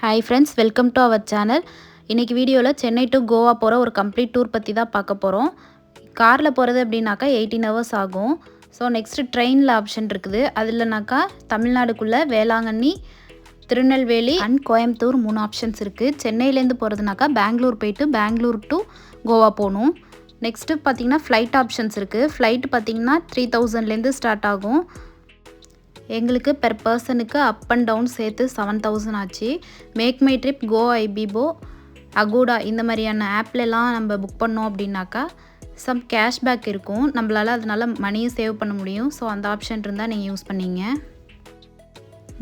Hi friends, welcome to our channel. இன்றைக்கி வீடியோவில் Chennai to Goa போகிற ஒரு கம்ப்ளீட் டூர் பற்றி தான் பார்க்க போகிறோம். காரில் போகிறது அப்படின்னாக்கா 18 ஹவர்ஸ் ஆகும். ஸோ நெக்ஸ்ட்டு ட்ரெயினில் ஆப்ஷன் இருக்குது. அதுலனாக்கா தமிழ்நாடுக்குள்ளே வேளாங்கண்ணி, திருநெல்வேலி அண்ட் கோயம்புத்தூர் 3 ஆப்ஷன்ஸ் இருக்குது. சென்னையிலேருந்து போகிறதுனாக்கா பெங்களூர் போயிட்டு பெங்களூர் டு கோவா போகணும். நெக்ஸ்ட்டு பார்த்திங்கன்னா ஃப்ளைட் ஆப்ஷன்ஸ் இருக்குது. ஃப்ளைட் பார்த்திங்கன்னா 3000லேருந்து ஸ்டார்ட் ஆகும். எங்களுக்கு பெர் பர்சனுக்கு அப் அண்ட் டவுன் சேர்த்து 7000 ஆச்சு. MakeMyTrip, Goibibo, Agoda இந்த மாதிரியான ஆப்லலாம் நம்ம புக் பண்ணோம் அப்படின்னாக்கா சம் கேஷ்பேக் இருக்கும். நம்மளால் அதனால் மணியை சேவ் பண்ண முடியும். ஸோ அந்த ஆப்ஷன் இருந்தால் நீங்கள் யூஸ் பண்ணிங்க.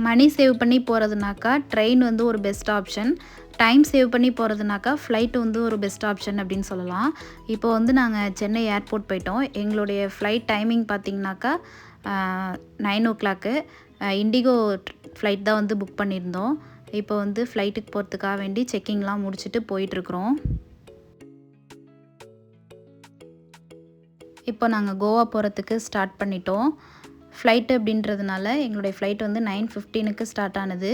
மணி சேவ் பண்ணி போகிறதுனாக்கா ட்ரெயின் வந்து ஒரு பெஸ்ட் ஆப்ஷன். டைம் சேவ் பண்ணி போகிறதுனாக்கா ஃப்ளைட் வந்து ஒரு பெஸ்ட் ஆப்ஷன் அப்படின்னு சொல்லலாம். இப்போ வந்து நாங்கள் சென்னை ஏர்போர்ட் போயிட்டோம். எங்களுடைய ஃப்ளைட் டைமிங் பார்த்திங்கனாக்கா 9 o'clock இண்டிகோ ஃப்ளைட் தான் வந்து புக் பண்ணியிருந்தோம். இப்போ வந்து ஃப்ளைட்டுக்கு போகிறதுக்காக வேண்டி செக்கிங்லாம் முடிச்சுட்டு போயிட்டுருக்குறோம். இப்போ நாங்கள் கோவா போகிறதுக்கு ஸ்டார்ட் பண்ணிட்டோம். ஃப்ளைட்டு அப்படின்றதுனால எங்களுடைய ஃப்ளைட் வந்து 9:15க்கு ஸ்டார்ட் ஆனது.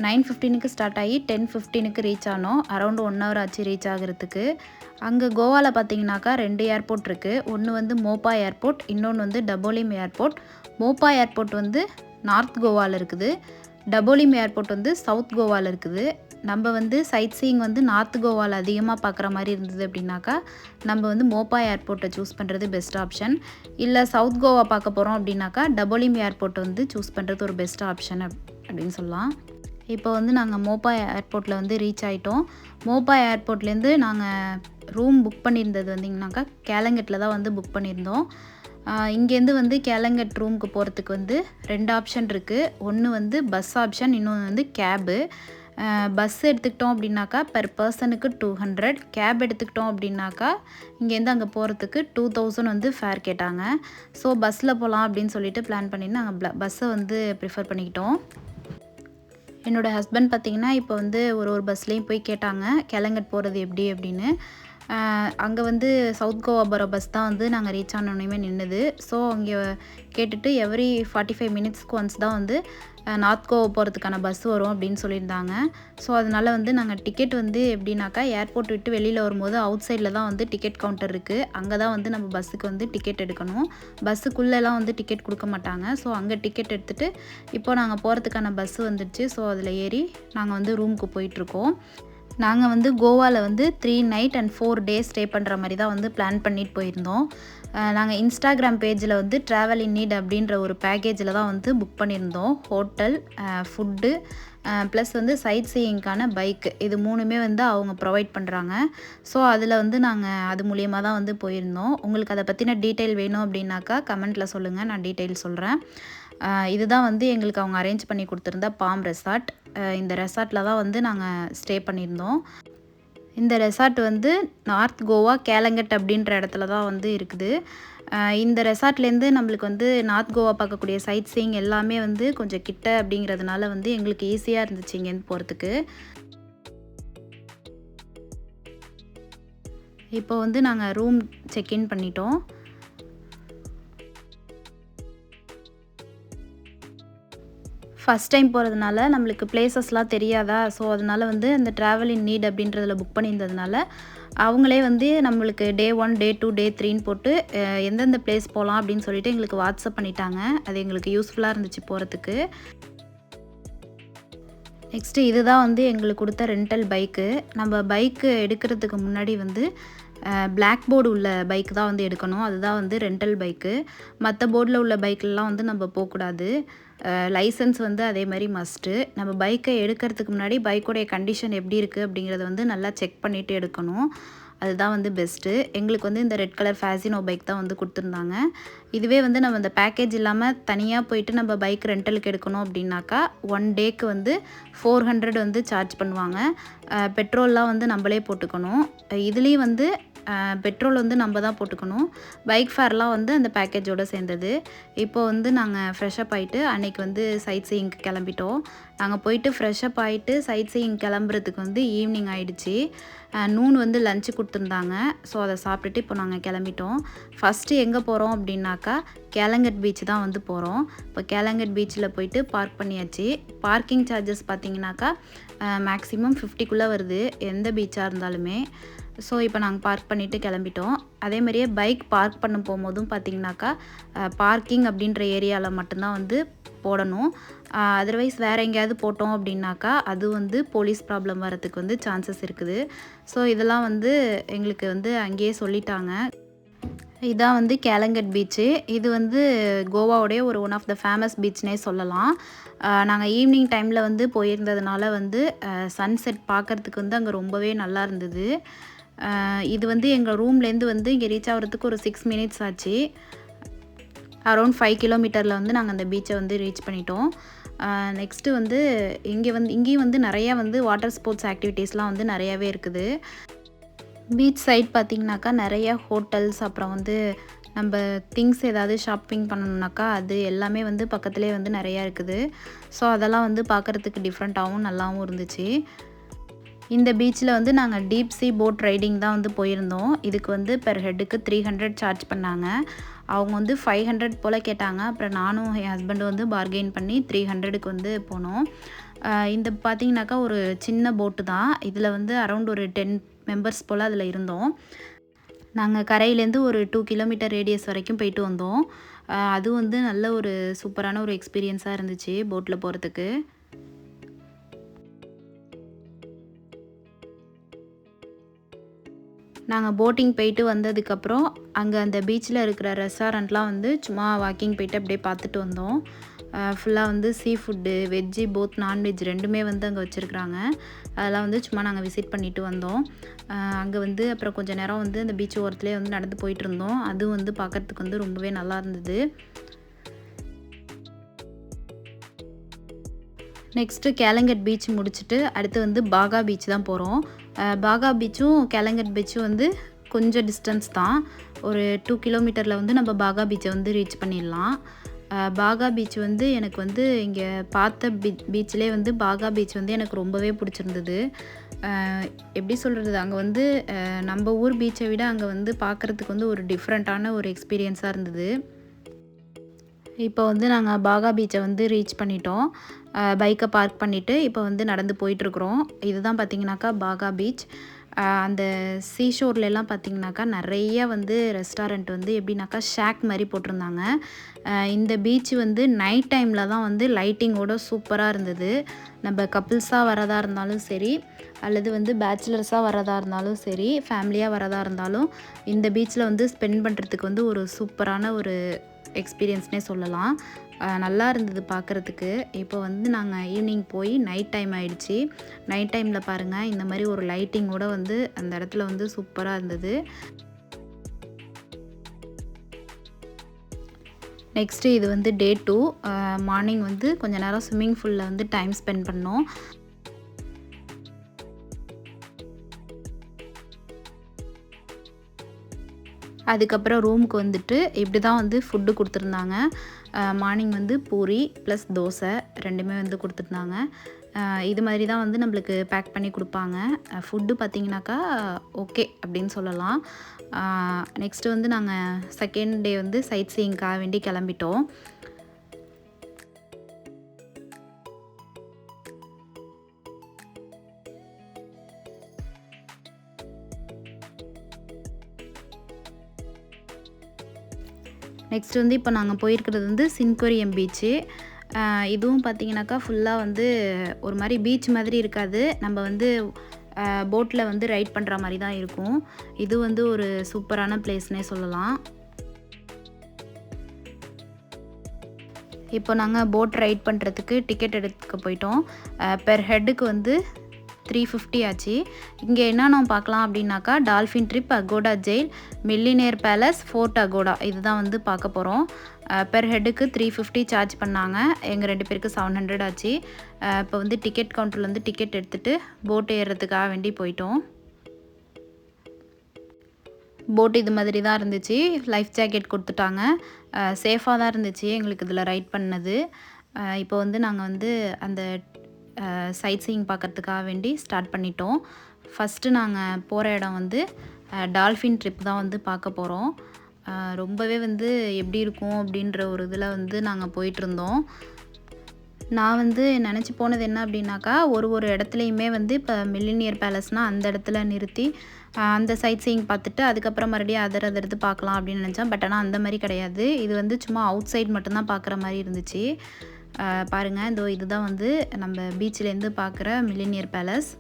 9:15க்கு ஸ்டார்ட் ஆகி 10:15க்கு ரீச் ஆனோம். அரௌண்ட் 1 hour ஆச்சு ரீச் ஆகிறதுக்கு. அங்கே கோவாவில் பார்த்தீங்கன்னாக்கா 2 ஏர்போர்ட் இருக்குது. ஒன்று வந்து மோப்பா ஏர்போர்ட், இன்னொன்று வந்து டபோலிம் ஏர்போர்ட். மோப்பா ஏர்போர்ட் வந்து நார்த் கோவாவில் இருக்குது. டபோலிம் ஏர்போர்ட் வந்து சவுத் கோவாவில் இருக்குது. நம்ம வந்து சைட் சீயிங் வந்து நார்த் கோவாவில் அதிகமாக பார்க்குற மாதிரி இருந்தது அப்படின்னாக்கா நம்ம வந்து மோப்பா ஏர்போர்ட்டை சூஸ் பண்ணுறது பெஸ்ட் ஆப்ஷன். இல்லை சவுத் கோவா பார்க்க போகிறோம் அப்படின்னாக்கா டபோலிம் ஏர்போர்ட்டை வந்து சூஸ் பண்ணுறது ஒரு பெஸ்ட் ஆப்ஷன் அப்படின்னு சொல்லலாம். இப்போ வந்து நாங்கள் மோப்பா ஏர்போர்ட்டில் வந்து ரீச் ஆகிட்டோம். மோப்பா ஏர்போர்ட்லேருந்து நாங்கள் ரூம் புக் பண்ணியிருந்தது வந்திங்கனாக்கா கேலங்கட்டில் தான் வந்து புக் பண்ணியிருந்தோம். இங்கேருந்து வந்து கேலங்கட் ரூமுக்கு போகிறதுக்கு வந்து 2 ஆப்ஷன் இருக்குது. ஒன்று வந்து பஸ் ஆப்ஷன், இன்னொன்று வந்து கேபு. பஸ் எடுத்துக்கிட்டோம் அப்படின்னாக்கா பெர் பர்சனுக்கு 200, கேப் எடுத்துக்கிட்டோம் அப்படின்னாக்கா இங்கேருந்து அங்கே போகிறதுக்கு 2000 வந்து ஃபேர் கேட்டாங்க. ஸோ பஸ்ஸில் போகலாம் அப்படின்னு சொல்லிட்டு பிளான் பண்ணிட்டு நாங்கள் பஸ்ஸை வந்து ப்ரிஃபர் பண்ணிக்கிட்டோம். என்னோடய ஹஸ்பண்ட் பார்த்திங்கன்னா இப்போ வந்து ஒரு பஸ்லேயும் போய் கேட்டாங்க கேலங்கட் போகிறது எப்படி அப்படின்னு. அங்கே வந்து சவுத் கோவா போகிற பஸ் தான் வந்து நாங்கள் ரீச் ஆனோடனே நின்றுது. ஸோ அங்கே கேட்டுட்டு எவ்ரி 45 minutesக்கு ஒன்ஸ் தான் வந்து நார்த் கோவா போகிறதுக்கான பஸ் வரும் அப்படின்னு சொல்லியிருந்தாங்க. ஸோ அதனால் வந்து நாங்கள் டிக்கெட் வந்து எப்படின்னாக்கா ஏர்போர்ட் விட்டு வெளியில் வரும்போது அவுட் சைடில் தான் வந்து டிக்கெட் கவுண்டர் இருக்குது. அங்கே தான் வந்து நம்ம பஸ்ஸுக்கு வந்து டிக்கெட் எடுக்கணும். பஸ்ஸுக்குள்ளெல்லாம் வந்து டிக்கெட் கொடுக்க மாட்டாங்க. ஸோ அங்கே டிக்கெட் எடுத்துகிட்டு இப்போ நாங்கள் போகிறதுக்கான பஸ்ஸு வந்துடுச்சு. ஸோ அதில் ஏறி நாங்கள் வந்து ரூமுக்கு போயிட்டுருக்கோம். நாங்கள் வந்து கோவாவில் வந்து 3 night and 4 days ஸ்டே பண்ணுற மாதிரி தான் வந்து பிளான் பண்ணிட்டு போயிருந்தோம். நாங்கள் இன்ஸ்டாகிராம் பேஜில் வந்து ட்ராவல் இன் நீட் அப்படின்ற ஒரு பேக்கேஜில் தான் வந்து புக் பண்ணியிருந்தோம். ஹோட்டல், ஃபுட்டு ப்ளஸ் வந்து சைட் சீயிங்க்கான பைக்கு, இது 3மே வந்து அவங்க ப்ரொவைட் பண்ணுறாங்க. ஸோ அதில் வந்து நாங்கள் அது மூலியமாக தான் வந்து போயிருந்தோம். உங்களுக்கு அதை பற்றின டீட்டெயில் வேணும் அப்படின்னாக்கா கமெண்ட்டில் சொல்லுங்கள், நான் டீட்டெயில் சொல்கிறேன். இதுதான் வந்து எங்களுக்கு அவங்க அரேஞ்ச் பண்ணி கொடுத்துருந்த பாம் ரெசார்ட். இந்த ரெசார்ட்டில் தான் வந்து நாங்கள் ஸ்டே பண்ணியிருந்தோம். இந்த ரெசார்ட் வந்து நார்த் கோவா கேலங்கட் அப்படின்ற இடத்துல தான் வந்து இருக்குது. இந்த ரெசார்ட்லேருந்து நம்மளுக்கு வந்து நார்த் கோவா பார்க்கக்கூடிய சைட் சீயிங் எல்லாமே வந்து கொஞ்சம் கிட்ட அப்படிங்கிறதுனால வந்து எங்களுக்கு ஈஸியாக இருந்துச்சு இங்கேருந்து போகிறதுக்கு. இப்போ வந்து நாங்கள் ரூம் செக்இன் பண்ணிட்டோம். ஃபஸ்ட் டைம் போகிறதுனால நம்மளுக்கு பிளேசஸ்லாம் தெரியாதா. ஸோ அதனால் வந்து அந்த ட்ராவல் இன் நீட் அப்படின்றதில் புக் பண்ணியிருந்ததுனால அவங்களே வந்து நம்மளுக்கு டே 1, டே 2, டே 3ன்னு போட்டு எந்தெந்த பிளேஸ் போகலாம் அப்படின்னு சொல்லிட்டு எங்களுக்கு வாட்ஸ்அப் பண்ணிட்டாங்க. அது எங்களுக்கு யூஸ்ஃபுல்லாக இருந்துச்சு போகிறதுக்கு. நெக்ஸ்ட்டு இதுதான் வந்து எங்களுக்கு கொடுத்த ரெண்டல் பைக்கு. நம்ம பைக்கு எடுக்கிறதுக்கு முன்னாடி வந்து பிளாக் போர்டு உள்ள பைக் தான் வந்து எடுக்கணும். அதுதான் வந்து ரெண்டல் பைக்கு. மற்ற போர்டில் உள்ள பைக்லலாம் வந்து நம்ம போகக்கூடாது. லைசன்ஸ் வந்து அதே மாதிரி மஸ்ட்டு. நம்ம பைக்கை எடுக்கிறதுக்கு முன்னாடி பைக்கோடைய கண்டிஷன் எப்படி இருக்குது அப்படிங்கிறத வந்து நல்லா செக் பண்ணிவிட்டு எடுக்கணும். அதுதான் வந்து பெஸ்ட்டு. எங்களுக்கு வந்து இந்த ரெட் கலர் ஃபேசினோ பைக் தான் வந்து கொடுத்துருந்தாங்க. இதுவே வந்து நம்ம இந்த பேக்கேஜ் இல்லாமல் தனியாக போயிட்டு நம்ம பைக் ரெண்டலுக்கு எடுக்கணும் அப்படின்னாக்கா 1 dayக்கு வந்து 400 வந்து சார்ஜ் பண்ணுவாங்க. பெட்ரோல்லாம் வந்து நம்மளே போட்டுக்கணும். இதுலேயும் வந்து பெட்ரோல் வந்து நம்ம தான் போட்டுக்கணும். பைக் ஃபேர்லாம் வந்து அந்த பேக்கேஜோடு சேர்ந்தது. இப்போது வந்து நாங்கள் ஃப்ரெஷ்அப் ஆகிட்டு அன்றைக்கி வந்து சைட் சீயிங்க்கு கிளம்பிட்டோம். நாங்கள் போயிட்டு ஃப்ரெஷ்அப் ஆகிட்டு சைட் சீயிங் கிளம்புறதுக்கு வந்து ஈவினிங் ஆகிடுச்சி. நூன் வந்து லஞ்சு கொடுத்துருந்தாங்க. ஸோ அதை சாப்பிட்டுட்டு இப்போ நாங்கள் கிளம்பிட்டோம். ஃபஸ்ட்டு எங்கே போகிறோம் அப்படின்னாக்கா கேலங்கட் பீச் தான் வந்து போகிறோம். இப்போ கேலங்கட் பீச்சில் போயிட்டு பார்க் பண்ணியாச்சு. பார்க்கிங் சார்ஜஸ் பார்த்திங்கனாக்கா மேக்ஸிமம் 50க்குள்ளே வருது எந்த பீச்சாக இருந்தாலுமே. ஸோ இப்போ நாங்கள் பார்க் பண்ணிவிட்டு கிளம்பிட்டோம். அதேமாதிரியே பைக் பார்க் பண்ண போகும்போதும் பார்த்திங்கனாக்கா பார்க்கிங் அப்படின்ற ஏரியாவில் மட்டும்தான் வந்து போடணும். அதர்வைஸ் வேறு எங்கேயாவது போட்டோம் அப்படின்னாக்கா அது வந்து போலீஸ் ப்ராப்ளம் வரதுக்கு வந்து சான்சஸ் இருக்குது. ஸோ இதெல்லாம் வந்து எங்களுக்கு வந்து அங்கேயே சொல்லிட்டாங்க. இதான் வந்து கேலங்கட் பீச்சு. இது வந்து கோவாவுடைய ஒரு ஒன் ஆஃப் த ஃபேமஸ் பீச்னே சொல்லலாம். நாங்கள் ஈவினிங் டைமில் வந்து போயிருந்ததுனால வந்து சன்செட் பார்க்குறதுக்கு வந்து அங்கே ரொம்பவே நல்லா இருந்தது. இது வந்து எங்கள் ரூம்லேருந்து வந்து இங்கே ரீச் ஆகிறதுக்கு ஒரு 6 மினிட்ஸ் ஆச்சு. அரௌண்ட் 5 கிலோமீட்டரில் வந்து நாங்கள் அந்த பீச்சை வந்து ரீச் பண்ணிட்டோம். நெக்ஸ்ட்டு வந்து இங்கேயும் வந்து நிறையா வந்து வாட்டர் ஸ்போர்ட்ஸ் ஆக்டிவிட்டீஸ்லாம் வந்து நிறையாவே இருக்குது. பீச் சைட் பார்த்திங்கனாக்கா நிறைய ஹோட்டல்ஸ், அப்புறம் வந்து நம்ம திங்ஸ் ஏதாவது ஷாப்பிங் பண்ணணுன்னாக்கா அது எல்லாமே வந்து பக்கத்துலேயே வந்து நிறையா இருக்குது. ஸோ அதெல்லாம் வந்து பார்க்குறதுக்கு டிஃப்ரெண்ட்டாகவும் நல்லாவும் இருந்துச்சு. இந்த பீச்சில் வந்து நாங்கள் டீப் சீ போட் ரைடிங் தான் வந்து போயிருந்தோம். இதுக்கு வந்து பெர் ஹெட்டுக்கு 300 சார்ஜ் பண்ணாங்க. அவங்க வந்து 500 போல் கேட்டாங்க. அப்புறம் நானும் என் ஹஸ்பண்டும் வந்து பார்கெயின் பண்ணி 300க்கு வந்து போனோம். இந்த பார்த்திங்கனாக்கா ஒரு சின்ன போட்டு தான். இதில் வந்து அரௌண்ட் ஒரு 10 மெம்பர்ஸ் போல் அதில் இருந்தோம். நாங்கள் கரையிலேருந்து ஒரு 2 கிலோமீட்டர் ரேடியஸ் வரைக்கும் போயிட்டு வந்தோம். அது வந்து நல்ல ஒரு சூப்பரான ஒரு எக்ஸ்பீரியன்ஸாக இருந்துச்சு போட்டில் போகிறதுக்கு. நாங்கள் போட்டிங் போயிட்டு வந்ததுக்கப்புறம் அங்கே அந்த பீச்சில் இருக்கிற ரெஸ்டாரண்ட்லாம் வந்து சும்மா வாக்கிங் போயிட்டு அப்படியே பார்த்துட்டு வந்தோம். ஃபுல்லாக வந்து சீ ஃபுட்டு, வெஜ்ஜு போத் நான்வெஜ் ரெண்டுமே வந்து அங்கே வச்சுருக்குறாங்க. அதெல்லாம் வந்து சும்மா நாங்கள் விசிட் பண்ணிவிட்டு வந்தோம். அங்கே வந்து அப்புறம் கொஞ்சம் நேரம் வந்து அந்த பீச் ஓரத்துலேயே வந்து நடந்து போயிட்டு இருந்தோம். அதுவும் வந்து பார்க்குறதுக்கு வந்து ரொம்பவே நல்லா இருந்தது. நெக்ஸ்ட்டு கேலங்கட் பீச் முடிச்சுட்டு அடுத்து வந்து பாகா பீச் தான் போகிறோம். பாகா பீச்சும் கேலங்கட் பீச்சும் வந்து கொஞ்சம் டிஸ்டன்ஸ் தான். ஒரு 2 கிலோமீட்டரில் வந்து நம்ம பாகா பீச்சை வந்து ரீச் பண்ணிடலாம். பாகா பீச் வந்து எனக்கு வந்து இங்கே பார்த்த பீச்சிலே வந்து பாகா பீச் வந்து எனக்கு ரொம்பவே பிடிச்சிருந்தது. எப்படி சொல்கிறது, அங்கே வந்து நம்ம ஊர் பீச்சை விட அங்கே வந்து பார்க்குறதுக்கு வந்து ஒரு டிஃப்ரெண்ட்டான ஒரு எக்ஸ்பீரியன்ஸாக இருந்தது. இப்போ வந்து நாங்கள் பாகா பீச்சை வந்து ரீச் பண்ணிட்டோம். பைக்கை பார்க் பண்ணிவிட்டு இப்போ வந்து நடந்து போயிட்டுருக்குறோம். இதுதான் பார்த்திங்கனாக்கா பாகா பீச். அந்த சீஷோர்லெலாம் பார்த்திங்கனாக்கா நிறைய வந்து ரெஸ்டாரண்ட் வந்து எப்படின்னாக்கா ஷேக் மாதிரி போட்டிருந்தாங்க. இந்த பீச் வந்து நைட் டைமில் தான் வந்து லைட்டிங்கோட சூப்பராக இருந்தது. நம்ம கப்புள்ஸாக வரதா இருந்தாலும் சரி, அல்லது வந்து பேச்சுலர்ஸாக வரதா இருந்தாலும் சரி, ஃபேமிலியாக வரதா இருந்தாலும் இந்த பீச்சில் வந்து ஸ்பெண்ட் பண்ணுறதுக்கு வந்து ஒரு சூப்பரான ஒரு எக்ஸ்பீரியன்ஸ்னே சொல்லலாம். நல்லா இருந்தது பார்க்குறதுக்கு. இப்போ வந்து நாங்கள் ஈவினிங் போய் நைட் டைம் ஆகிடுச்சி. நைட் டைமில் பாருங்கள் இந்த மாதிரி ஒரு லைட்டிங்கோடு வந்து அந்த இடத்துல வந்து சூப்பராக இருந்தது. நெக்ஸ்ட்டு இது வந்து டே 2. மார்னிங் வந்து கொஞ்சம் நேரம் ஸ்விம்மிங் பூலில் வந்து டைம் ஸ்பெண்ட் பண்ணோம். அதுக்கப்புறம் ரூமுக்கு வந்துட்டு இப்படி தான் வந்து ஃபுட்டு கொடுத்துருந்தாங்க. மார்னிங் வந்து பூரி ப்ளஸ் தோசை ரெண்டுமே வந்து கொடுத்துருந்தாங்க. இது மாதிரி தான் வந்து நம்மளுக்கு பேக் பண்ணி கொடுப்பாங்க. ஃபுட்டு பார்த்திங்கனாக்கா ஓகே அப்படின்னு சொல்லலாம். நெக்ஸ்ட்டு வந்து நாங்கள் செகண்ட் டே வந்து சைட் சீயிங்காக வேண்டி கிளம்பிட்டோம். நெக்ஸ்ட் வந்து இப்போ நாங்கள் போயிருக்கிறது வந்து சின்கோரியம் பீச்சு. இதுவும் பார்த்திங்கனாக்கா ஃபுல்லாக வந்து ஒரு மாதிரி பீச் மாதிரி இருக்காது. நம்ம வந்து போட்டில் வந்து ரைட் பண்ணுற மாதிரி தான் இருக்கும். இது வந்து ஒரு சூப்பரான பிளேஸ்னே சொல்லலாம். இப்போ நாங்கள் போட் ரைட் பண்ணுறதுக்கு டிக்கெட் எடுக்க போயிட்டோம். பெர் ஹெட்டுக்கு வந்து 350 ஆச்சு. இங்கே என்னென்ன பார்க்கலாம் அப்படின்னாக்கா dolphin trip, Aguada jail, millionaire palace, fort Aguada இதுதான் வந்து பார்க்க போகிறோம். பெர் ஹெட்டுக்கு 350 சார்ஜ் பண்ணாங்க. எங்கள் 2 பேருக்கு 700 ஆச்சு. இப்போ வந்து டிக்கெட் கவுண்டர்லேருந்து டிக்கெட் எடுத்துகிட்டு போட் ஏறுறதுக்காக வேண்டி போயிட்டோம். போட் இது மாதிரி தான் இருந்துச்சு. லைஃப் ஜாக்கெட் கொடுத்துட்டாங்க. சேஃபாக தான் இருந்துச்சு எங்களுக்கு இதில் ரைட் பண்ணது. இப்போ வந்து நாங்கள் வந்து அந்த சைட் சீயிங் பார்க்குறதுக்காக வேண்டி ஸ்டார்ட் பண்ணிட்டோம். ஃபஸ்ட்டு நாங்கள் போகிற இடம் வந்து டால்ஃபின் ட்ரிப் தான் வந்து பார்க்க போகிறோம். ரொம்பவே வந்து எப்படி இருக்கும் அப்படின்ற ஒரு இதில் வந்து நாங்கள் போயிட்டுருந்தோம். நான் வந்து நினச்சி போனது என்ன அப்படின்னாக்கா, ஒரு இடத்துலையுமே வந்து இப்போ மில்லினியர் பேலஸ்னால் அந்த இடத்துல நிறுத்தி அந்த சைட் சீயிங் பார்த்துட்டு அதுக்கப்புறம் மறுபடியும் அதர் இது பார்க்கலாம் அப்படின்னு நினச்சேன். பட் ஆனால் அந்த மாதிரி கிடையாது. இது வந்து சும்மா அவுட் சைட் மட்டும்தான் பார்க்குற மாதிரி இருந்துச்சு. பாருங்கள், இதோ இதுதான் வந்து நம்ம பீச்சிலேருந்து பார்க்குற மில்லினியர் பேலஸ்.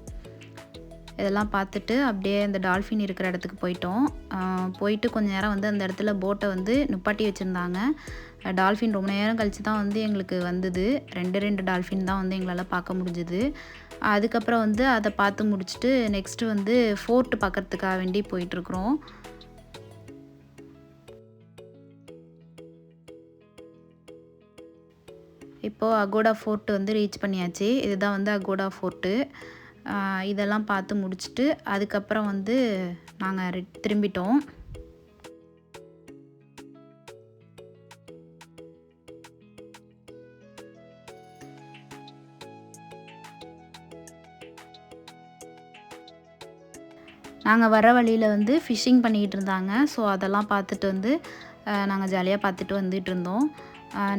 இதெல்லாம் பார்த்துட்டு அப்படியே அந்த டால்ஃபின் இருக்கிற இடத்துக்கு போயிட்டோம். போயிட்டு கொஞ்சம் நேரம் வந்து அந்த இடத்துல போட்டை வந்து நிப்பாட்டி வச்சுருந்தாங்க. டால்ஃபின் ரொம்ப நேரம் கழித்து தான் வந்து எங்களுக்கு வந்தது. 2 டால்ஃபின் தான் வந்து எங்களால் பார்க்க முடிஞ்சுது. அதுக்கப்புறம் வந்து அதை பார்த்து முடிச்சுட்டு நெக்ஸ்ட்டு வந்து ஃபோர்ட் பார்க்குறதுக்காக வேண்டி போயிட்டுருக்குறோம். இப்போது அகோடா ஃபோர்ட் வந்து ரீச் பண்ணியாச்சு. இதுதான் வந்து அகோடா ஃபோர்ட்டு. இதெல்லாம் பார்த்து முடிச்சுட்டு அதுக்கப்புறம் வந்து நாங்கள் திரும்பிட்டோம். நாங்கள் வர வழியில் வந்து ஃபிஷ்ஷிங் பண்ணிக்கிட்டு இருந்தாங்க. ஸோ அதெல்லாம் பார்த்துட்டு வந்து நாங்கள் ஜாலியாக பார்த்துட்டு வந்துட்டுருந்தோம்.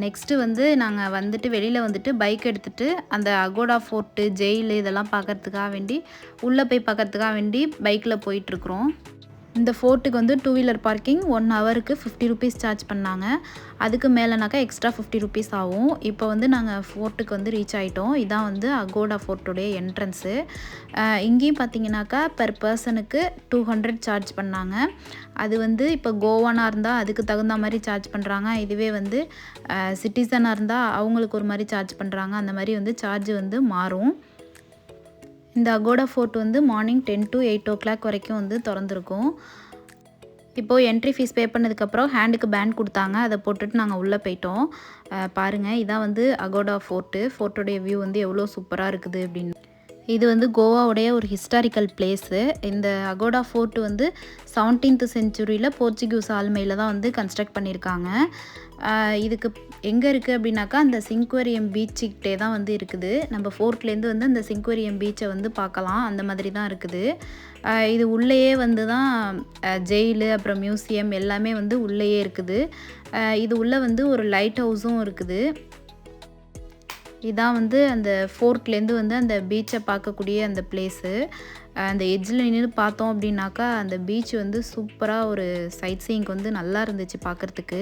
நெக்ஸ்ட்டு வந்து நாங்கள் வந்துட்டு வெளியில் வந்துட்டு பைக் எடுத்துகிட்டு அந்த அகோடா ஃபோர்ட்டு, ஜெயிலு இதெல்லாம் பார்க்குறதுக்காக வேண்டி உள்ளே போய் பார்க்குறதுக்காக வேண்டி பைக்கில் போயிட்டுருக்குறோம். இந்த ஃபோர்ட்டுக்கு வந்து 2 வீலர் பார்க்கிங் 1 ஹவருக்கு 50 ருபீஸ் சார்ஜ் பண்ணாங்க. அதுக்கு மேலேனாக்கா எக்ஸ்ட்ரா 50 ருபீஸ் ஆகும். இப்போ வந்து நாங்கள் ஃபோர்ட்டுக்கு வந்து ரீச் ஆகிட்டோம். இதான் வந்து அகோடா ஃபோர்ட்டுடைய என்ட்ரன்ஸு. இங்கேயும் பார்த்தீங்கன்னாக்கா பெர் பர்சனுக்கு 200 சார்ஜ் பண்ணாங்க. அது வந்து இப்போ கோவானாக இருந்தால் அதுக்கு தகுந்த மாதிரி சார்ஜ் பண்ணுறாங்க. இதுவே வந்து சிட்டிசனாக இருந்தால் அவங்களுக்கு ஒரு மாதிரி சார்ஜ் பண்ணுறாங்க. அந்த மாதிரி வந்து சார்ஜ் வந்து மாறும். இந்த அகோடா ஃபோர்ட் வந்து மார்னிங் 10 to 8 o'clock வரைக்கும் வந்து திறந்துருக்கும். இப்போது என்ட்ரி ஃபீஸ் பே பண்ணதுக்கப்புறம் ஹேண்டுக்கு பேண்ட் கொடுத்தாங்க. அதை போட்டுட்டு நாங்கள் உள்ளே போயிட்டோம். பாருங்கள், இதான் வந்து அகோடா ஃபோர்ட்டோடைய வியூ வந்து எவ்வளோ சூப்பராக இருக்குது அப்படின்னு. இது வந்து கோவாவுடைய ஒரு ஹிஸ்டாரிக்கல் பிளேஸு. இந்த அகோடா ஃபோர்ட் வந்து 17th centuryயில் போர்ச்சுகீஸ் ஆளுமையில் தான் வந்து கன்ஸ்ட்ரக்ட் பண்ணியிருக்காங்க. இதுக்கு எங்கே இருக்குது அப்படின்னாக்கா அந்த சிங்க்வேரியம் பீச்சுக்கிட்டே தான் வந்து இருக்குது. நம்ம ஃபோர்ட்லேருந்து வந்து அந்த சிங்க்வேரியம் பீச்சை வந்து பார்க்கலாம். அந்த மாதிரி தான் இருக்குது. இது உள்ளேயே வந்து தான் ஜெயிலு அப்புறம் மியூசியம் எல்லாமே வந்து உள்ளேயே இருக்குது. இது உள்ளே வந்து ஒரு லைட் ஹவுஸும் இருக்குது. இதான் வந்து அந்த ஃபோர்ட்லேருந்து வந்து அந்த பீச்சை பார்க்கக்கூடிய அந்த பிளேஸு. அந்த எட்ஜில் நின்று பார்த்தோம் அப்படின்னாக்கா அந்த பீச் வந்து சூப்பராக ஒரு சைட் சீயிங்க்கு வந்து நல்லா இருந்துச்சு பார்க்குறதுக்கு.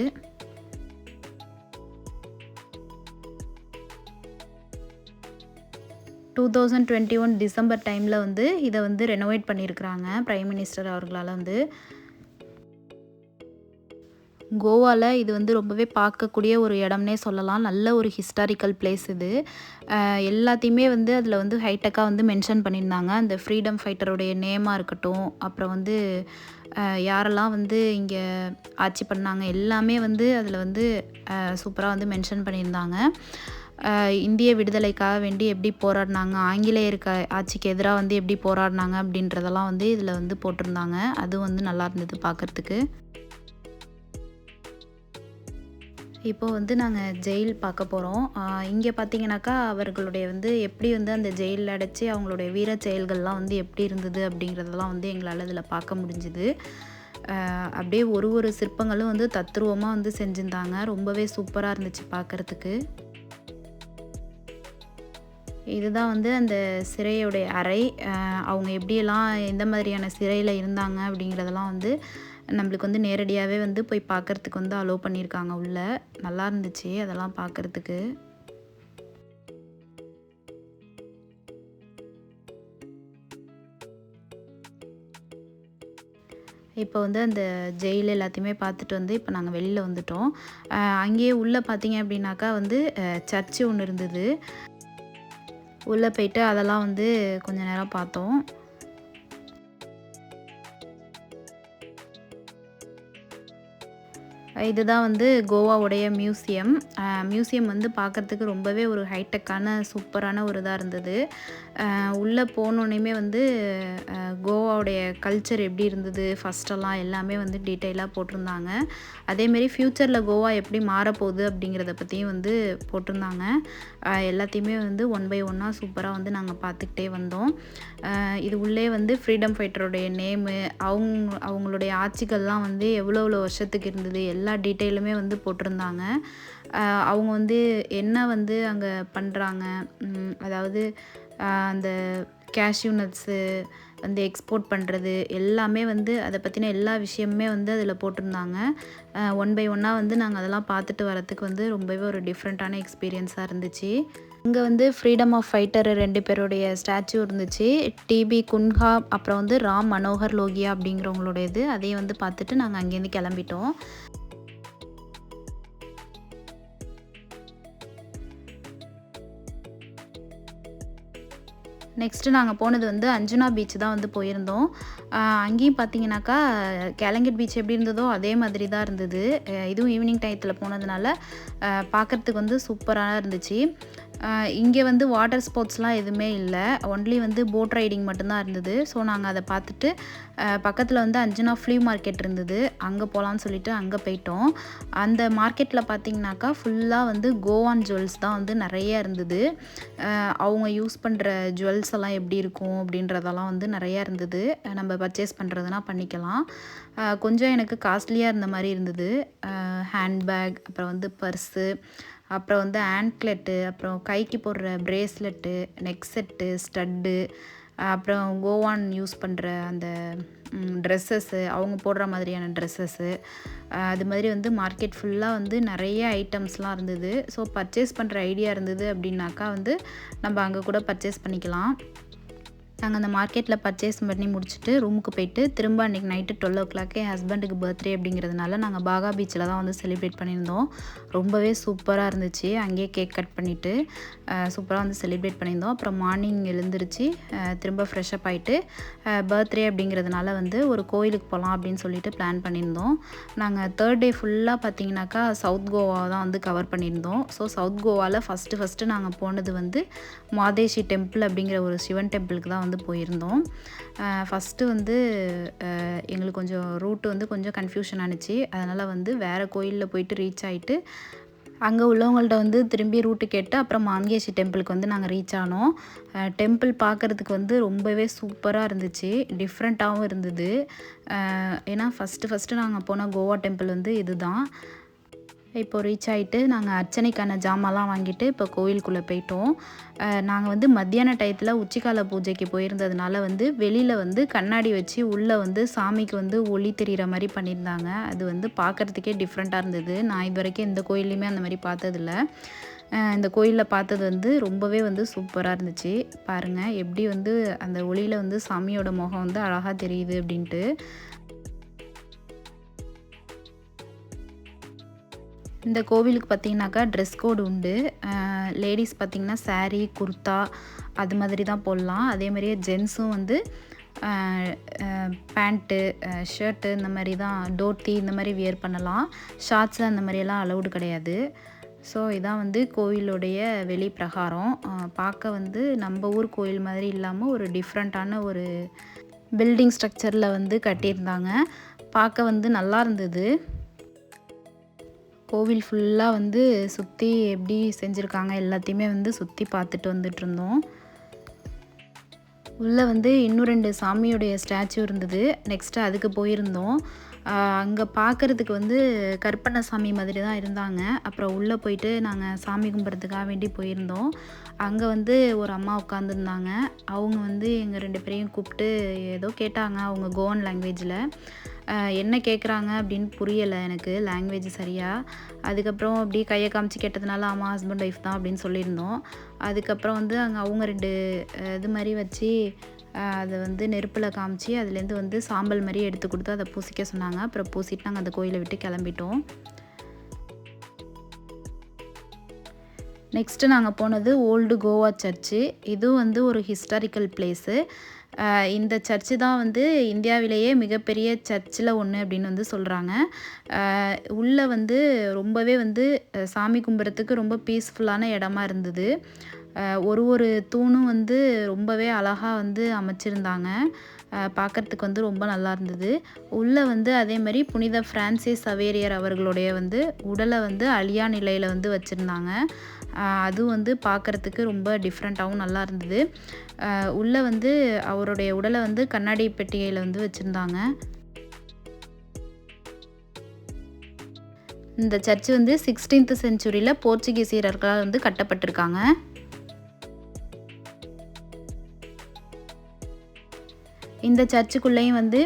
டிசம்பர் டைமில் வந்து இதை வந்து ரெனோவேட் பண்ணியிருக்கிறாங்க பிரைம் மினிஸ்டர் அவர்களால் வந்து. கோவாவில் இது வந்து ரொம்பவே பார்க்கக்கூடிய ஒரு இடம்னே சொல்லலாம். நல்ல ஒரு ஹிஸ்டாரிக்கல் பிளேஸ் இது. எல்லாத்தையுமே வந்து அதில் வந்து ஹைடெக்காக வந்து மென்ஷன் பண்ணியிருந்தாங்க. அந்த ஃப்ரீடம் ஃபைட்டருடைய நேமாக இருக்கட்டும், அப்புறம் வந்து யாரெல்லாம் வந்து இங்கே ஆட்சி பண்ணாங்க எல்லாமே வந்து அதில் வந்து சூப்பராக வந்து மென்ஷன் பண்ணியிருந்தாங்க. இந்திய விடுதலைக்காக வேண்டி எப்படி போராடினாங்க, ஆங்கிலேயருக்கு ஆட்சிக்கு எதிராக வந்து எப்படி போராடினாங்க அப்படின்றதெல்லாம் வந்து இதில் வந்து போட்டிருந்தாங்க. அதுவும் வந்து நல்லா இருந்தது பார்க்குறதுக்கு. இப்போது வந்து நாங்கள் ஜெயில் பார்க்க போகிறோம். இங்கே பார்த்தீங்கன்னாக்கா அவர்களுடைய வந்து எப்படி வந்து அந்த ஜெயிலில் அடைச்சி அவங்களுடைய வீர செயல்கள்லாம் வந்து எப்படி இருந்தது அப்படிங்கிறதெல்லாம் வந்து எங்களால் இதில் பார்க்க முடிஞ்சுது. அப்படியே ஒரு சிற்பங்களும் வந்து தத்ரூபமாக வந்து செஞ்சுருந்தாங்க. ரொம்பவே சூப்பராக இருந்துச்சு பார்க்குறதுக்கு. இதுதான் வந்து அந்த சிறையுடைய அறை. அவங்க எப்படியெல்லாம் எந்த மாதிரியான சிறையில் இருந்தாங்க அப்படிங்கிறதெல்லாம் வந்து நம்மளுக்கு வந்து நேரடியாகவே வந்து போய் பார்க்குறதுக்கு வந்து அலோவ் பண்ணியிருக்காங்க உள்ளே. நல்லா இருந்துச்சு அதெல்லாம் பார்க்குறதுக்கு. இப்போ வந்து அந்த ஜெயில் எல்லாத்தையுமே பார்த்துட்டு வந்து இப்போ நாங்கள் வெளியில் வந்துட்டோம். அங்கேயே உள்ளே பார்த்தீங்க அப்படின்னாக்கா வந்து சர்ச்சு ஒன்று இருந்தது. உள்ளே போயிட்டு அதெல்லாம் வந்து கொஞ்ச நேரம் பார்த்தோம். இதுதான் வந்து கோவாவுடைய மியூசியம். மியூசியம் வந்து பார்க்குறதுக்கு ரொம்பவே ஒரு ஹைடெக்கான சூப்பரான ஒரு இதாக இருந்தது. உள்ளே போனோன்னே வந்து கோவாவுடைய கல்ச்சர் எப்படி இருந்தது ஃபஸ்ட்டெல்லாம் எல்லாமே வந்து டீட்டெயிலாக போட்டிருந்தாங்க. அதேமாரி ஃப்யூச்சரில் கோவா எப்படி மாறப்போகுது அப்படிங்கிறத பற்றியும் வந்து போட்டிருந்தாங்க. எல்லாத்தையுமே வந்து ஒன் பை ஒன்னாக சூப்பராக வந்து நாங்கள் பார்த்துக்கிட்டே வந்தோம். இது உள்ளே வந்து ஃப்ரீடம் ஃபைட்டருடைய நேமு, அவங்களுடைய ஆட்சிகள்லாம் வந்து எவ்வளோ வருஷத்துக்கு இருந்தது எல்லா டீட்டெயிலுமே வந்து போட்டிருந்தாங்க. அவங்க வந்து என்ன வந்து அங்கே பண்ணுறாங்க, அதாவது அந்த கேஷ்யூ நட்ஸு வந்து எக்ஸ்போர்ட் பண்ணுறது எல்லாமே வந்து அதை பற்றின எல்லா விஷயமுமே வந்து அதில் போட்டிருந்தாங்க. ஒன் பை ஒன்னாக வந்து நாங்கள் அதெல்லாம் பார்த்துட்டு வரத்துக்கு வந்து ரொம்பவே ஒரு டிஃப்ரெண்ட்டான எக்ஸ்பீரியன்ஸாக இருந்துச்சு. இங்கே வந்து ஃப்ரீடம் ஆஃப் ஃபைட்டர் 2 பேருடைய ஸ்டாச்சு இருந்துச்சு. டிபி குன்ஹா அப்புறம் வந்து ராம் மனோகர் லோகியா அப்படிங்கிறவங்களுடையது. அதையும் வந்து பார்த்துட்டு நாங்கள் அங்கேருந்து கிளம்பிட்டோம். நெக்ஸ்ட்டு நாங்கள் போனது வந்து அஞ்சுனா பீச் தான் வந்து போயிருந்தோம். அங்கேயும் பார்த்தீங்கன்னாக்கா கேலங்கட் பீச் எப்படி இருந்ததோ அதே மாதிரி தான் இருந்தது. இதுவும் ஈவினிங் டயத்தில் போனதுனால பார்க்குறதுக்கு வந்து சூப்பராக இருந்துச்சு. இங்கே வந்து வாட்டர் ஸ்போர்ட்ஸ்லாம் எதுவுமே இல்லை, ஒன்லி வந்து போட் ரைடிங் மட்டும்தான் இருந்தது. ஸோ நாங்கள் அதை பார்த்துட்டு பக்கத்தில் வந்து அஞ்சுனா ஃப்ளீ மார்க்கெட் இருந்தது, அங்கே போகலான்னு சொல்லிட்டு அங்கே போயிட்டோம். அந்த மார்க்கெட்டில் பார்த்திங்கனாக்கா ஃபுல்லாக வந்து கோவான் ஜுவல்ஸ் தான் வந்து நிறைய இருந்தது. அவங்க யூஸ் பண்ணுற ஜுவல்ஸ் எல்லாம் எப்படி இருக்கும் அப்படின்றதெல்லாம் வந்து நிறையா இருந்தது. நம்ம பர்ச்சேஸ் பண்ணுறதுனா பண்ணிக்கலாம். கொஞ்சம் எனக்கு காஸ்ட்லியாக இருந்த மாதிரி இருந்தது. ஹேண்ட்பேக், அப்புறம் வந்து பர்ஸு, அப்புறம் வந்து ஆன்க்லெட்டு, அப்புறம் கைக்கு போடுற ப்ரேஸ்லெட்டு, நெக் செட்டு, ஸ்டட்டு, அப்புறம் கோவான் யூஸ் பண்ணுற அந்த ட்ரெஸ்ஸஸ்ஸு, அவங்க போடுற மாதிரியான ட்ரெஸ்ஸஸ்ஸு, அது மாதிரி வந்து மார்க்கெட் ஃபுல்லாக வந்து நிறைய ஐட்டம்ஸ்லாம் இருந்தது. ஸோ பர்ச்சேஸ் பண்ணுற ஐடியா இருந்தது அப்படின்னாக்கா வந்து நம்ம அங்கே கூட பர்ச்சேஸ் பண்ணிக்கலாம். நாங்கள் அந்த மார்க்கெட்டில் பர்ச்சேஸ் பண்ணி முடிச்சுட்டு ரூமுக்கு போயிட்டு திரும்ப அன்றைக்கி நைட்டு 12 என் ஹஸ்பண்டுக்கு பர்த்டே அப்படிங்கிறதுனால நாங்கள் பாகா பீச்சில் தான் வந்து செலிப்ரேட் பண்ணியிருந்தோம். ரொம்பவே சூப்பராக இருந்துச்சு. அங்கேயே கேக் கட் பண்ணிவிட்டு சூப்பராக வந்து செலிப்ரேட் பண்ணியிருந்தோம். அப்புறம் மார்னிங் எழுந்திரிச்சு திரும்ப ஃப்ரெஷ்அப் ஆகிட்டு பர்த்டே அப்படிங்கிறதுனால வந்து ஒரு கோயிலுக்கு போகலாம் அப்படின்னு சொல்லிட்டு பிளான் பண்ணியிருந்தோம். நாங்கள் 3rd டே ஃபுல்லாக பார்த்திங்கனாக்கா சவுத் கோவா தான் வந்து கவர் பண்ணியிருந்தோம். ஸோ சவுத் கோவாவில் ஃபஸ்ட்டு நாங்கள் போனது வந்து மாதேஷி டெம்பிள் அப்படிங்கிற ஒரு சிவன் டெம்பிளுக்கு தான் வந்து போயிருந்தோம். ஃபஸ்ட்டு வந்து எங்களுக்கு கொஞ்சம் ரூட்டு வந்து கொஞ்சம் கன்ஃபியூஷன் ஆணுச்சு. அதனால் வந்து வேறு கோயிலில் போயிட்டு ரீச் ஆகிட்டு அங்கே உள்ளவங்கள்ட்ட வந்து திரும்பி ரூட்டு கேட்டு அப்புறம் மாங்கேஷி டெம்பிளுக்கு வந்து நாங்கள் ரீச் ஆனோம். டெம்பிள் பார்க்குறதுக்கு வந்து ரொம்பவே சூப்பராக இருந்துச்சு, டிஃப்ரெண்ட்டாகவும் இருந்தது. ஏன்னா ஃபஸ்ட்டு நாங்கள் போன கோவா டெம்பிள் வந்து இதுதான். இப்போ ரீச் ஆகிட்டு நாங்கள் அர்ச்சனைக்கான ஜாமான்லாம் வாங்கிட்டு இப்போ கோயிலுக்குள்ளே போயிட்டோம். நாங்கள் வந்து மத்தியான டயத்தில் உச்சிக்கால பூஜைக்கு போயிருந்ததுனால வந்து வெளியில் வந்து கண்ணாடி வச்சு உள்ளே வந்து சாமிக்கு வந்து ஒளி தெரிகிற மாதிரி பண்ணியிருந்தாங்க. அது வந்து பார்க்குறதுக்கே டிஃப்ரெண்ட்டாக இருந்தது. நான் இது வரைக்கும் எந்த கோயிலையுமே அந்த மாதிரி பார்த்ததில்ல. இந்த கோயிலில் பார்த்தது வந்து ரொம்பவே வந்து சூப்பராக இருந்துச்சு. பாருங்கள் எப்படி வந்து அந்த ஒளியில் வந்து சாமியோட முகம் வந்து அழகாக தெரியுது அப்படின்ட்டு. இந்த கோவிலுக்கு பார்த்திங்கனாக்கா ட்ரெஸ் கோடு உண்டு. லேடிஸ் பார்த்திங்கன்னா சாரீ, குர்த்தா அது மாதிரி தான் போடலாம். அதேமாதிரியே ஜென்ஸும் வந்து பேண்ட்டு, ஷர்ட்டு இந்த மாதிரி தான், டோத்தி இந்த மாதிரி வியர் பண்ணலாம். ஷார்ட்ஸு அந்த மாதிரியெல்லாம் அலௌடு கிடையாது. ஸோ இதான் வந்து கோவிலுடைய வெளி பிரகாரம். பார்க்க வந்து நம்ம ஊர் கோயில் மாதிரி இல்லாமல் ஒரு டிஃப்ரெண்ட்டான ஒரு பில்டிங் ஸ்ட்ரக்சரில் வந்து கட்டியிருந்தாங்க. பார்க்க வந்து நல்லா இருந்தது. கோவில் ஃபுல்லாக வந்து சுற்றி எப்படி செஞ்சுருக்காங்க எல்லாத்தையுமே வந்து சுற்றி பார்த்துட்டு வந்துட்டுருந்தோம். உள்ளே வந்து இன்னும் 2 சாமியோடைய ஸ்டாச்சு இருந்தது. நெக்ஸ்ட்டு அதுக்கு போயிருந்தோம். அங்கே பார்க்குறதுக்கு வந்து கற்பனை சாமி மாதிரி தான் இருந்தாங்க. அப்புறம் உள்ளே போயிட்டு நாங்கள் சாமி கும்பிட்றதுக்காக வேண்டி போயிருந்தோம். அங்கே வந்து ஒரு அம்மா உட்காந்துருந்தாங்க. அவங்க வந்து எங்கள் 2 பேரையும் கூப்பிட்டு ஏதோ கேட்டாங்க அவங்க கோவன் லாங்குவேஜில். என்ன கேட்குறாங்க அப்படின்னு புரியலை எனக்கு லாங்குவேஜ் சரியாக. அதுக்கப்புறம் அப்படியே கையை காமிச்சு கேட்டதுனால ஆமாம் ஹஸ்பண்ட் ஒய்ஃப் தான் அப்படின்னு சொல்லியிருந்தோம். அதுக்கப்புறம் வந்து அங்கே அவங்க 2 இது மாதிரி வச்சு அதை வந்து நெருப்பில் காமிச்சு அதுலேருந்து வந்து சாம்பல் மாதிரி எடுத்து கொடுத்து அதை பூசிக்க சொன்னாங்க. அப்புறம் பூசிட்டு நாங்கள் அந்த கோயிலை விட்டு கிளம்பிட்டோம். நெக்ஸ்ட்டு நாங்கள் போனது ஓல்டு கோவா சர்ச்சு. இதுவும் வந்து ஒரு ஹிஸ்டாரிக்கல் பிளேஸு. இந்த சர்ச்சு தான் வந்து இந்தியாவிலேயே மிகப்பெரிய சர்ச்சில் ஒன்று அப்படின்னு வந்து சொல்கிறாங்க. உள்ளே வந்து ரொம்பவே வந்து சாமி கும்பிட்றதுக்கு ரொம்ப பீஸ்ஃபுல்லான இடமா இருந்தது. ஒரு ஒரு தூணும் வந்து ரொம்பவே அழகாக வந்து அமைச்சிருந்தாங்க. பார்க்குறதுக்கு வந்து ரொம்ப நல்லா இருந்தது. உள்ளே வந்து அதே மாதிரி புனித பிரான்சிஸ் சவேரியர் அவர்களுடைய வந்து உடலை வந்து அழியா நிலையில் வந்து வச்சுருந்தாங்க. அதுவும் வந்து பார்க்குறதுக்கு ரொம்ப டிஃப்ரெண்ட்டாகவும் நல்லா இருந்தது. உள்ளே வந்து அவருடைய உடலை வந்து கண்ணாடி பெட்டிகையில் வந்து வச்சுருந்தாங்க. இந்த சர்ச்சு வந்து 16th செஞ்சுரியில் போர்ச்சுகீசியர்களால் வந்து கட்டப்பட்டிருக்காங்க. இந்த சர்ச்சுக்குள்ளேயும் வந்து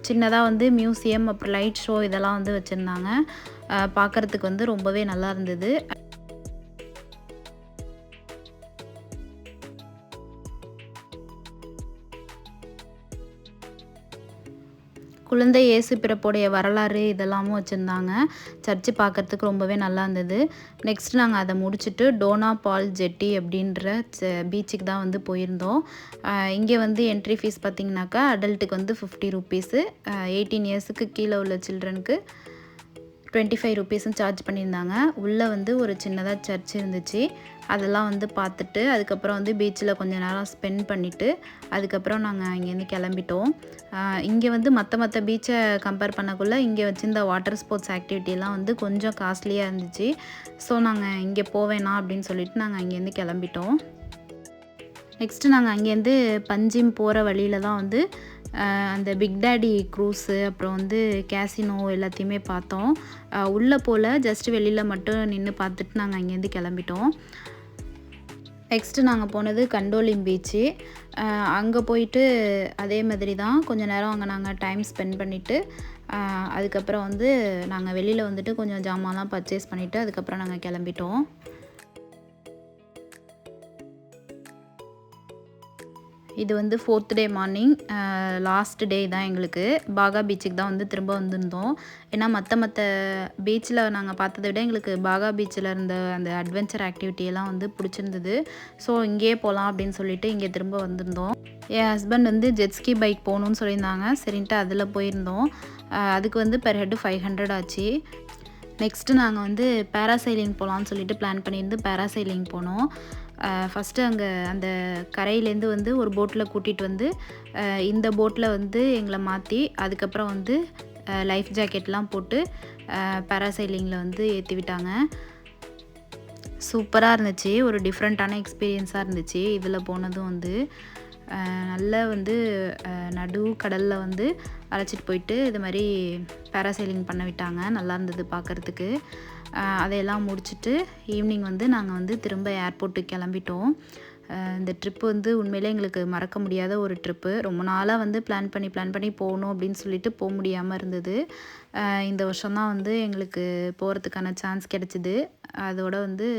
சின்னதாக வந்து மியூசியம், அப்புறம் லைட் ஷோ இதெல்லாம் வந்து வச்சுருந்தாங்க. பார்க்குறதுக்கு வந்து ரொம்பவே நல்லா இருந்தது. குழந்தை இயேசு பிறப்புடைய வரலாறு இதெல்லாமும் வச்சுருந்தாங்க. சர்ச்சு பார்க்குறதுக்கு ரொம்பவே நல்லா இருந்தது. நெக்ஸ்ட் நாங்கள் அதை முடிச்சுட்டு டோனா பால் ஜெட்டி அப்படின்ற பீச்சுக்கு தான் வந்து போயிருந்தோம். இங்கே வந்து என்ட்ரி ஃபீஸ் பார்த்திங்கனாக்கா அடல்ட்டுக்கு வந்து 50 ருபீஸு, 18 இயர்ஸுக்கு கீழே உள்ள சில்ட்ரனுக்கு 25 ருபீஸும் சார்ஜ் பண்ணியிருந்தாங்க. உள்ளே வந்து ஒரு சின்னதாக சர்ச் இருந்துச்சு. அதெல்லாம் வந்து பார்த்துட்டு அதுக்கப்புறம் வந்து பீச்சில் கொஞ்சம் நேரம் ஸ்பெண்ட் பண்ணிவிட்டு அதுக்கப்புறம் நாங்கள் இங்கேருந்து கிளம்பிட்டோம். இங்கே வந்து மற்ற பீச்சை கம்பேர் பண்ணக்குள்ளே இங்கே வச்சுருந்த வாட்டர் ஸ்போர்ட்ஸ் ஆக்டிவிட்டிலாம் வந்து கொஞ்சம் காஸ்ட்லியாக இருந்துச்சு. ஸோ நாங்கள் இங்கே போவேணாம் அப்படின்னு சொல்லிட்டு நாங்கள் அங்கேருந்து கிளம்பிட்டோம். நெக்ஸ்ட்டு நாங்கள் அங்கேருந்து பஞ்சிம் போகிற வழியில் தான் வந்து அந்த பிக் டேடி க்ரூஸு, அப்புறம் வந்து கேசினோ எல்லாத்தையுமே பார்த்தோம். உள்ளே போல் ஜஸ்ட்டு வெளியில் மட்டும் நின்று பார்த்துட்டு நாங்கள் அங்கேருந்து கிளம்பிட்டோம். நெக்ஸ்ட்டு நாங்கள் போனது கண்டோலிம் பீச்சு. அங்கே போயிட்டு அதே மாதிரி தான் கொஞ்சம் நேரம் அங்கே நாங்கள் டைம் ஸ்பெண்ட் பண்ணிவிட்டு அதுக்கப்புறம் வந்து நாங்கள் வெளியில் வந்துட்டு கொஞ்சம் ஜாமான்லாம் பர்ச்சேஸ் பண்ணிவிட்டு அதுக்கப்புறம் நாங்கள் கிளம்பிட்டோம். இது வந்து 4th day morning, last day தான் எங்களுக்கு. பாகா பீச்சுக்கு தான் வந்து திரும்ப வந்திருந்தோம். ஏன்னா மற்ற பீச்சில் நாங்கள் பார்த்ததை விட எங்களுக்கு பாகா பீச்சில் இருந்த அந்த அட்வென்ச்சர் ஆக்டிவிட்டியெல்லாம் வந்து பிடிச்சிருந்தது. ஸோ இங்கேயே போகலாம் அப்படின்னு சொல்லிட்டு இங்கே திரும்ப வந்திருந்தோம். என் ஹஸ்பண்ட் வந்து ஜெட்ஸ்கி பைக் போகணுன்னு சொல்லியிருந்தாங்க. சரின்ட்டு அதில் போயிருந்தோம். அதுக்கு வந்து பெர் ஹெட்டு 500 ஆச்சு. நெக்ஸ்ட்டு நாங்கள் வந்து பேராசைலிங் போகலான்னு சொல்லிட்டு பிளான் பண்ணியிருந்து பேராசைலிங் போனோம். ஃபஸ்ட்டு அங்கே அந்த கரையிலேருந்து வந்து ஒரு போட்டில் கூட்டிகிட்டு வந்து இந்த போட்டில் வந்து எங்களை மாற்றி அதுக்கப்புறம் வந்து லைஃப் ஜாக்கெட்லாம் போட்டு பேராசைலிங்கில் வந்து ஏற்றி விட்டாங்க. சூப்பராக இருந்துச்சு. ஒரு டிஃப்ரெண்ட்டான எக்ஸ்பீரியன்ஸாக இருந்துச்சு. இதில் போனதும் வந்து நல்ல வந்து நடு கடலில் வந்து அழைச்சிட்டு போயிட்டு இது மாதிரி பேராசைலிங் பண்ண விட்டாங்க. நல்லா இருந்தது பார்க்குறதுக்கு. அதையெல்லாம் முடிச்சுட்டு ஈவினிங் வந்து நாங்கள் வந்து திரும்ப ஏர்போர்ட்டுக்கு கிளம்பிட்டோம். இந்த ட்ரிப்பு வந்து உண்மையிலே எங்களுக்கு மறக்க முடியாத ஒரு ட்ரிப்பு. ரொம்ப நாளாக வந்து பிளான் பண்ணி போகணும் அப்படின்னு சொல்லிட்டு போக முடியாமல் இருந்தது. இந்த வருஷம்தான் வந்து எங்களுக்கு போகிறதுக்கான சான்ஸ் கிடச்சிது. அதோடு வந்து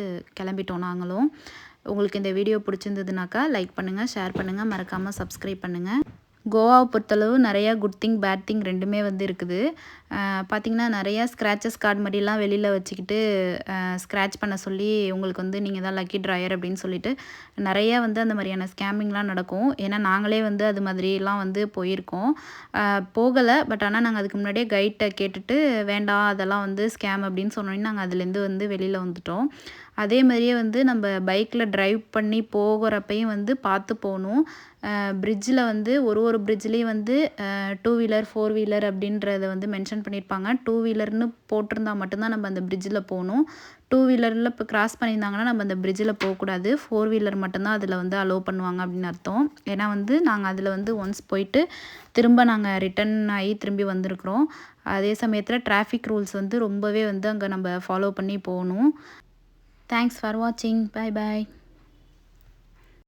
கிளம்பிட்டோம் நாங்களும். உங்களுக்கு இந்த வீடியோ பிடிச்சிருந்ததுனாக்கா லைக் பண்ணுங்கள், ஷேர் பண்ணுங்கள், மறக்காமல் சப்ஸ்கிரைப் பண்ணுங்கள். கோவாவை பொறுத்தளவு நிறையா குட் திங் பேட் திங் ரெண்டுமே வந்து இருக்குது. பார்த்திங்கன்னா நிறையா ஸ்க்ராச்சஸ் கார்டு மாதிரிலாம் வெளியில் வச்சுக்கிட்டு ஸ்க்ராட்ச் பண்ண சொல்லி உங்களுக்கு வந்து நீங்கள் தான் லக்கி ட்ராயர் அப்படின்னு சொல்லிட்டு நிறையா வந்து அந்த மாதிரியான ஸ்கேமிங்லாம் நடக்கும். ஏன்னா நாங்களே வந்து அது மாதிரிலாம் வந்து போயிருக்கோம். போகலை, பட் ஆனால் நாங்கள் அதுக்கு முன்னாடியே கைட்டை கேட்டுட்டு வேண்டாம் அதெல்லாம் வந்து ஸ்கேம் அப்படின்னு சொன்னோன்னே நாங்கள் அதுலேருந்து வந்து வெளியில் வந்துட்டோம். அதே மாதிரியே வந்து நம்ம பைக்கில் ட்ரைவ் பண்ணி போகிறப்பையும் வந்து பார்த்து போகணும். பிரிட்ஜில் வந்து ஒரு பிரிட்ஜ்லேயும் வந்து 2 வீலர் 4 வீலர் அப்படின்றத வந்து மென்ஷன் பண்ணியிருப்பாங்க. 2 வீலர்னு போட்டிருந்தா மட்டும்தான் நம்ம அந்த பிரிட்ஜில் போகணும். 2 வீலரில் இப்போ கிராஸ் பண்ணியிருந்தாங்கன்னா நம்ம அந்த பிரிட்ஜில் போகக்கூடாது. 4 வீலர் மட்டும்தான் அதில் வந்து அலோவ் பண்ணுவாங்க அப்படின்னு அர்த்தம். ஏன்னா வந்து நாங்கள் அதில் வந்து ஒன்ஸ் போயிட்டு திரும்ப நாங்கள் ரிட்டன் ஆகி திரும்பி வந்திருக்கிறோம். அதே சமயத்தில் டிராஃபிக் ரூல்ஸ் வந்து ரொம்பவே வந்து அங்கே நம்ம ஃபாலோ பண்ணி போகணும். தேங்க்ஸ் ஃபார் வாட்சிங். Bye bye.